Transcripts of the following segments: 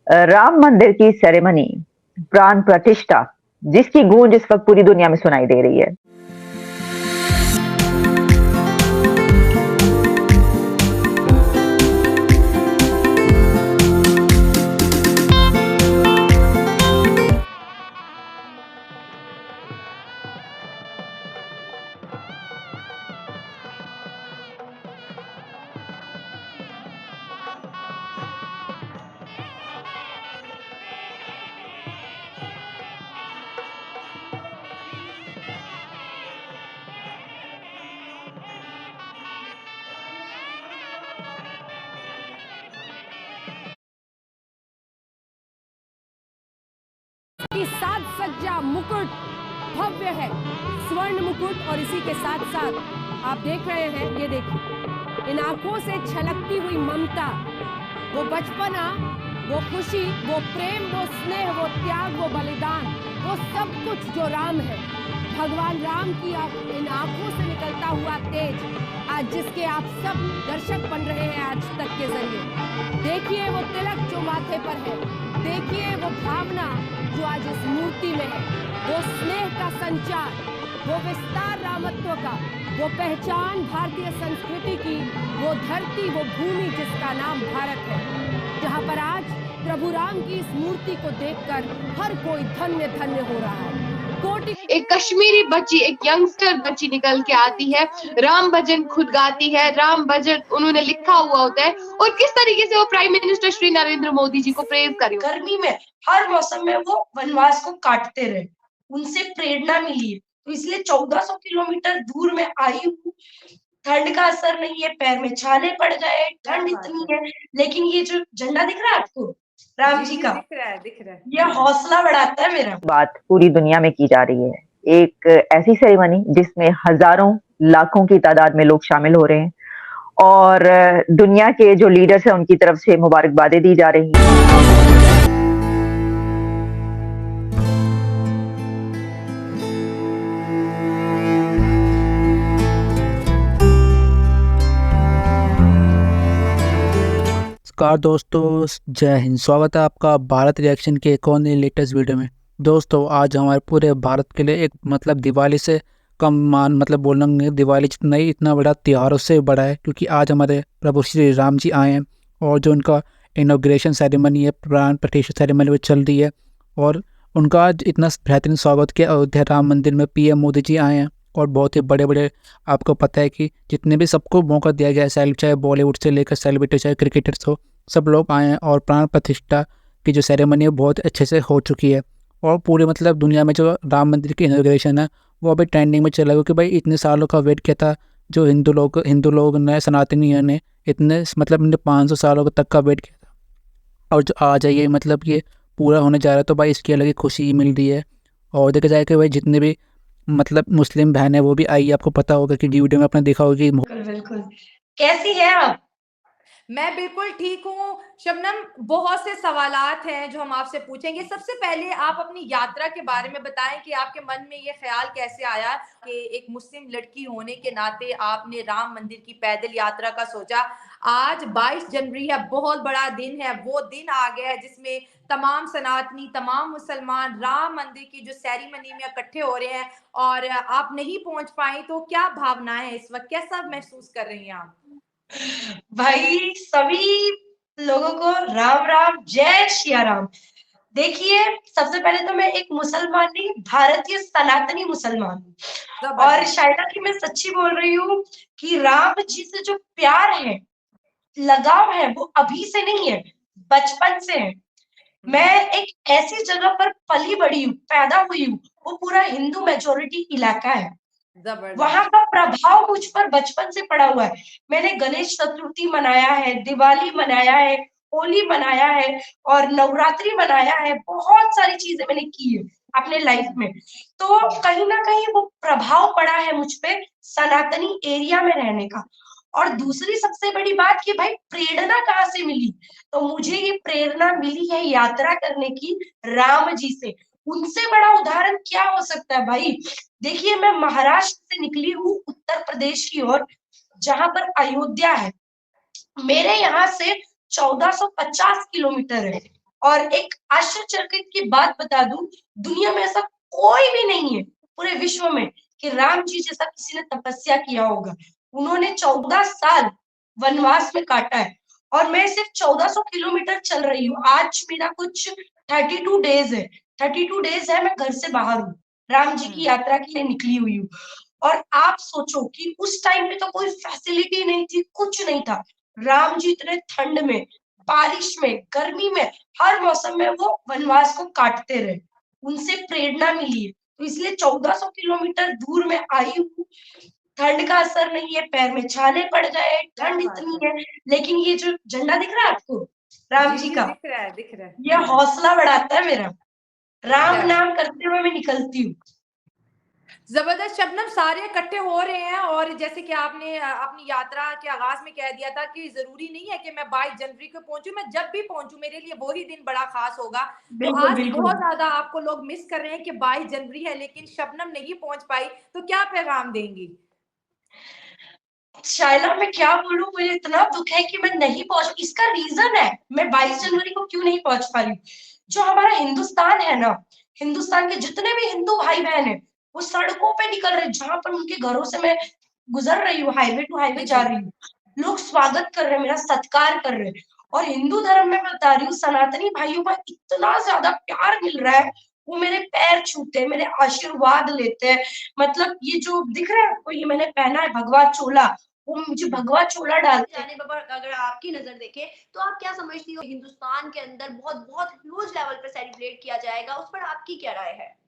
राम मंदिर की सेरेमनी, प्राण प्रतिष्ठा, जिसकी गूंज इस वक्त पूरी दुनिया में सुनाई दे रही है। की साज सज्जा मुकुट भव्य है, स्वर्ण मुकुट। और इसी के साथ साथ आप देख रहे हैं, ये देखिए, इन आंखों से छलकती हुई ममता, वो बचपना, वो खुशी, वो प्रेम, वो स्नेह, वो त्याग, वो बलिदान, वो सब कुछ जो राम है, भगवान राम की इन आंखों से निकलता हुआ तेज, आज जिसके आप सब दर्शक बन रहे हैं आज तक के जरिए। देखिए वो तिलक जो माथे पर है, देखिए वो भावना जो आज इस मूर्ति में है, वो स्नेह का संचार, वो विस्तार रामत्व का, वो पहचान भारतीय संस्कृति की, वो धरती, वो भूमि जिसका नाम भारत है, जहां पर आज प्रभु राम की इस मूर्ति को देखकर हर कोई धन्य धन्य हो रहा है। एक कश्मीरी बच्ची, एक यंगस्टर बच्ची निकल के आती है, राम भजन खुद गाती है, राम भजन उन्होंने लिखा हुआ होता है, और किस तरीके से वो प्राइम मिनिस्टर श्री नरेंद्र मोदी जी को प्रेज करी। गर्मी में हर मौसम में वो वनवास को काटते रहे, उनसे प्रेरणा मिली है, तो इसलिए 1400 किलोमीटर दूर में आई हूँ। ठंड का असर नहीं है, पैर में छाले पड़ गए, ठंड इतनी है, लेकिन ये जो झंडा दिख रहा है आपको राम जी का, दिख रहा है, ये हौसला बढ़ाता है मेरा। बात पूरी दुनिया में की जा रही है, एक ऐसी सेरेमनी जिसमें हजारों लाखों की तादाद में लोग शामिल हो रहे हैं और दुनिया के जो लीडर्स हैं उनकी तरफ से मुबारकबादें दी जा रही हैं। नमस्कार दोस्तों, जय हिंद। स्वागत है आपका भारत रिएक्शन के एक और नई लेटेस्ट वीडियो में। दोस्तों आज हमारे पूरे भारत के लिए एक दिवाली से कम मान बोलेंगे, दिवाली जितना ही इतना बड़ा त्योहारों से बड़ा है, क्योंकि आज हमारे प्रभु श्री राम जी आए हैं और जो उनका इनॉग्रेशन सेरेमनी है, प्राण प्रतिष्ठा सेरेमनी वो चल रही है, और उनका आज इतना बेहतरीन स्वागत किया अयोध्या राम मंदिर में। पीएम मोदी जी आए हैं और बहुत ही बड़े बड़े, आपको पता है कि जितने भी सबको मौका दिया गया है, चाहे बॉलीवुड से लेकर सेलिब्रिटी, चाहे क्रिकेटर्स हो, सब लोग आए हैं और प्राण प्रतिष्ठा की जो सेरेमनी है बहुत अच्छे से हो चुकी है। और पूरे दुनिया में जो राम मंदिर की इनॉग्रेशन है वो अभी ट्रेंडिंग में चला, क्योंकि भाई इतने सालों का वेट किया था जो हिंदू लोग ने, सनातनियों ने इतने 500 सालों तक का वेट किया था, और जो आज है ये पूरा होने जा रहा है, तो भाई इसकी अलग ही खुशी मिल रही है। और देखा जाए कि भाई जितने भी मुस्लिम बहन है वो भी आई, आपको पता होगा कि वीडियो में आपने देखा होगा कि बिल्कुल बिल्कुल। कैसी है आप? मैं बिल्कुल ठीक हूँ शबनम। बहुत से सवालात हैं जो हम आपसे पूछेंगे। सबसे पहले आप अपनी यात्रा के बारे में बताएं कि आपके मन में ये ख्याल कैसे आया कि एक मुस्लिम लड़की होने के नाते आपने राम मंदिर की पैदल यात्रा का सोचा। आज 22 जनवरी है, बहुत बड़ा दिन है, वो दिन आ गया है जिसमें तमाम सनातनी, तमाम मुसलमान राम मंदिर की जो सेरेमनी में इकट्ठे हो रहे हैं, और आप नहीं पहुंच पाए, तो क्या भावनाएं है इस वक्त, कैसा महसूस कर रही हैं आप? भाई सभी लोगों को राम राम, जय सिया राम। देखिए, सबसे पहले तो मैं एक मुसलमान नहीं, भारतीय सनातनी मुसलमान हूँ, और शायद कि मैं सच्ची बोल रही हूँ कि राम जी से जो प्यार है, लगाव है, वो अभी से नहीं है, बचपन से है। मैं एक ऐसी जगह पर पली बड़ी हूँ, पैदा हुई हूँ, वो पूरा हिंदू मेजोरिटी इलाका है, वहां का प्रभाव मुझ पर बचपन से पड़ा हुआ है। मैंने गणेश चतुर्थी मनाया है, दिवाली मनाया है, होली मनाया है, और नवरात्रि मनाया है, बहुत सारी चीजें मैंने की है अपने लाइफ में। तो कहीं ना कहीं वो प्रभाव पड़ा है मुझ पे सनातनी एरिया में रहने का। और दूसरी सबसे बड़ी बात कि भाई प्रेरणा कहाँ से मिली, तो मुझे ये प्रेरणा मिली है यात्रा करने की राम जी से। उनसे बड़ा उदाहरण क्या हो सकता है भाई। देखिए, मैं महाराष्ट्र से निकली हूँ उत्तर प्रदेश की ओर, जहां पर अयोध्या है। मेरे यहाँ से 1450 किलोमीटर है, और एक आश्चर्यचकित की बात बता दूं, दुनिया में ऐसा कोई भी नहीं है पूरे विश्व में कि राम जी जैसा किसी ने तपस्या किया होगा। उन्होंने 14 साल वनवास में काटा है और मैं सिर्फ 1400 किलोमीटर चल रही हूँ। आज मेरा कुछ 32 डेज है, 32 डेज है मैं घर से बाहर हूँ, राम जी की यात्रा के लिए निकली हुई हूँ। और आप सोचो कि उस टाइम पे तो कोई फैसिलिटी नहीं थी, कुछ नहीं था। राम जी इतने ठंड में, बारिश में, गर्मी में, हर मौसम में वो वनवास को काटते रहे, उनसे प्रेरणा मिली है। तो इसलिए 1400 किलोमीटर दूर में आई हूँ। ठंड का असर नहीं है, पैर में छाले पड़ गए, क्या ठंड बात इतनी है। है, लेकिन ये जो झंडा दिख रहा है आपको राम जी जी जी, का, दिख रहा है, दिख रहा है। ये हौसला बढ़ाता है मेरा। राम क्या नाम करते हुए मैं निकलती हूँ। जबरदस्त। शबनम, सारे इकट्ठे हो रहे हैं और जैसे कि आपने अपनी यात्रा के आगाज में कह दिया था कि जरूरी नहीं है कि मैं 22 जनवरी को पहुंचूं, मैं जब भी पहुंचूं मेरे लिए वही दिन बड़ा खास होगा। तो बिल्कुल आज बिल्कुल। बहुत ज्यादा आपको लोग मिस कर रहे हैं कि 22 जनवरी है लेकिन शबनम नहीं पहुंच पाई, तो क्या पैगाम देंगी? शायला मैं क्या बोलूं, मुझे इतना दुख है कि मैं नहीं पहुंच, इसका रीजन है मैं 22 जनवरी को क्यों नहीं पहुंच पा रही हूँ। जो हमारा हिंदुस्तान है ना, हिंदुस्तान के जितने भी हिंदू भाई बहन है वो सड़कों पे निकल रहे, जहां पर उनके घरों से मैं गुजर रही हूँ, हाईवे टू हाईवे जी जा जी। रही हूँ, लोग स्वागत कर रहे हैं, मेरा सत्कार कर रहे हैं। और हिंदू धर्म में बता रही हूँ, सनातनी भाइयों का इतना ज्यादा प्यार मिल रहा है, वो मेरे पैर छूते हैं, मेरे आशीर्वाद लेते हैं। मतलब ये जो दिख रहा है आपको, ये मैंने पहना है भगवा चोला, वो मुझे भगवा चोला डालते हैं। जाने पर अगर आपकी नजर देखें तो आप क्या समझती हो हिंदुस्तान के अंदर बहुत बहुत ह्यूज लेवल पे सेलिब्रेट किया जाएगा, उस पर आपकी क्या राय है?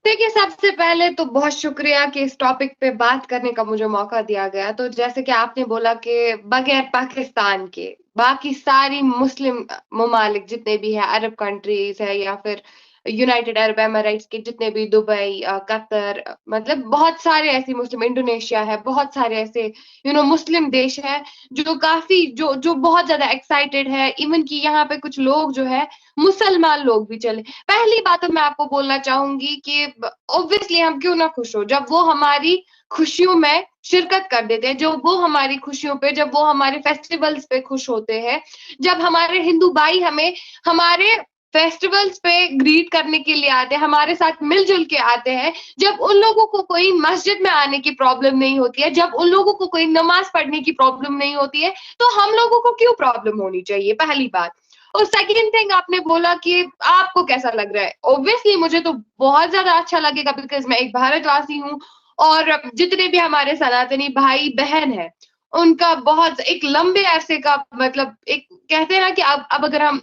देखिए, सबसे पहले तो बहुत शुक्रिया कि इस टॉपिक पे बात करने का मुझे मौका दिया गया। तो जैसे कि आपने बोला कि बगैर पाकिस्तान के बाकी सारी मुस्लिम ममालिक जितने भी हैं, अरब कंट्रीज है या फिर यूनाइटेड अरब एमिरेट्स के जितने भी, दुबई, कतर, मतलब बहुत सारे ऐसे मुस्लिम, इंडोनेशिया है, बहुत सारे ऐसे मुस्लिम देश है जो काफी जो बहुत ज्यादा एक्साइटेड है। इवन कि यहाँ पे कुछ लोग जो है मुसलमान लोग भी चले। पहली बात तो मैं आपको बोलना चाहूंगी कि ऑब्वियसली हम क्यों ना खुश हो जब वो हमारी खुशियों में शिरकत कर देते हैं, जो वो हमारी खुशियों पे, जब वो हमारे फेस्टिवल्स पे खुश होते हैं, जब हमारे हिंदू भाई हमें हमारे फेस्टिवल्स पे ग्रीट करने के लिए आते हैं, हमारे साथ मिलजुल के आते हैं, जब उन लोगों को कोई मस्जिद में आने की प्रॉब्लम नहीं होती है, जब उन लोगों को कोई नमाज पढ़ने की प्रॉब्लम नहीं होती है, तो हम लोगों को क्यों प्रॉब्लम होनी चाहिए, पहली बात। और सेकंड थिंग, आपने बोला कि आपको कैसा लग रहा है। ऑब्वियसली मुझे तो बहुत ज्यादा अच्छा लगेगा, बिकॉज मैं एक भारतवासी हूँ और जितने भी हमारे सनातनी भाई बहन हैं उनका बहुत एक लंबे अरसे का, मतलब एक कहते हैं ना कि अब अगर हम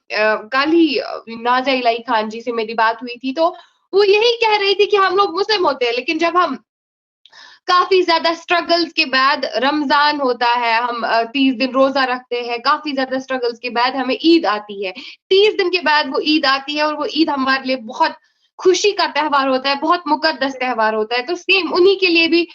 कल ही नाज़ा इलाही खान जी से मेरी बात हुई थी तो वो यही कह रही थी कि हम लोग मुस्लिम होते हैं, लेकिन जब हम काफी ज्यादा स्ट्रगल्स के बाद रमजान होता है, हम 30 दिन रोजा रखते हैं, काफी ज्यादा स्ट्रगल्स के बाद हमें ईद आती है, 30 दिन के बाद वो ईद आती है और वो ईद हमारे लिए बहुत खुशी का त्योहार होता है, बहुत मुकद्दस त्योहार होता है। तो सेम उन्हीं के लिए भी,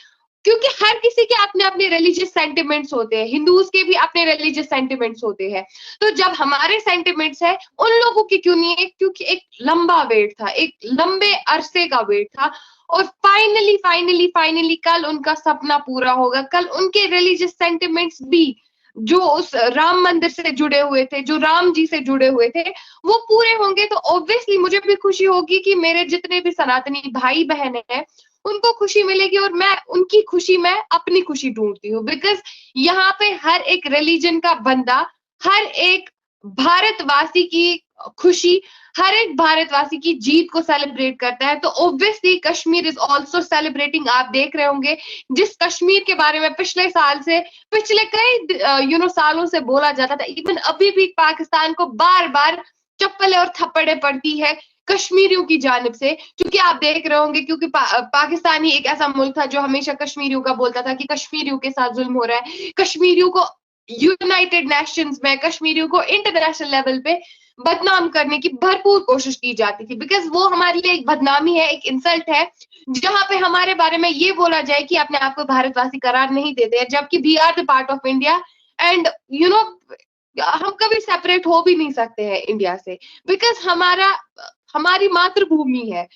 क्योंकि हर किसी के अपने अपने रिलीजियस सेंटिमेंट्स होते हैं, हिंदूज के भी अपने रिलीजियस सेंटिमेंट्स होते हैं, तो जब हमारे सेंटिमेंट्स है उन लोगों के क्यों नहीं है, क्योंकि एक लंबा वेट था, एक लंबे अरसे का वेट था और फाइनली फाइनली फाइनली कल उनका सपना पूरा होगा। कल उनके रिलीजियस सेंटिमेंट्स भी जो उस राम मंदिर से जुड़े हुए थे, जो राम जी से जुड़े हुए थे, वो पूरे होंगे। तो ऑब्वियसली मुझे भी खुशी होगी कि मेरे जितने भी सनातनी भाई बहन हैं उनको खुशी मिलेगी और मैं उनकी खुशी में अपनी खुशी ढूंढती हूँ, बिकॉज यहाँ पे हर एक रिलीजन का बंदा, हर एक भारतवासी की खुशी, हर एक भारतवासी की जीत को सेलिब्रेट करता है। तो obviously Kashmir is also celebrating. आप देख रहे होंगे जिस कश्मीर के बारे में पिछले साल से, पिछले कई सालों से बोला जाता था, इवन अभी भी पाकिस्तान को बार बार चप्पलें और थप्पड़े पड़ती है कश्मीरियों की जानिब से, क्योंकि आप देख रहे होंगे क्योंकि पाकिस्तान ही एक ऐसा मुल्क था जो हमेशा कश्मीरियों का बोलता था कि कश्मीरियों के साथ जुल्म हो रहा है, कश्मीरियों को यूनाइटेड नेशंस में, कश्मीरियों को इंटरनेशनल लेवल पे बदनाम करने की भरपूर कोशिश की जाती थी, बिकॉज वो हमारे लिए एक बदनामी है, एक इंसल्ट है, जहां पे हमारे बारे में ये बोला जाए कि अपने आप को भारतवासी करार नहीं देते हैं, जबकि we are the part of India and हम कभी सेपरेट हो भी नहीं सकते हैं इंडिया से, बिकॉज हमारी मातृभूमि है,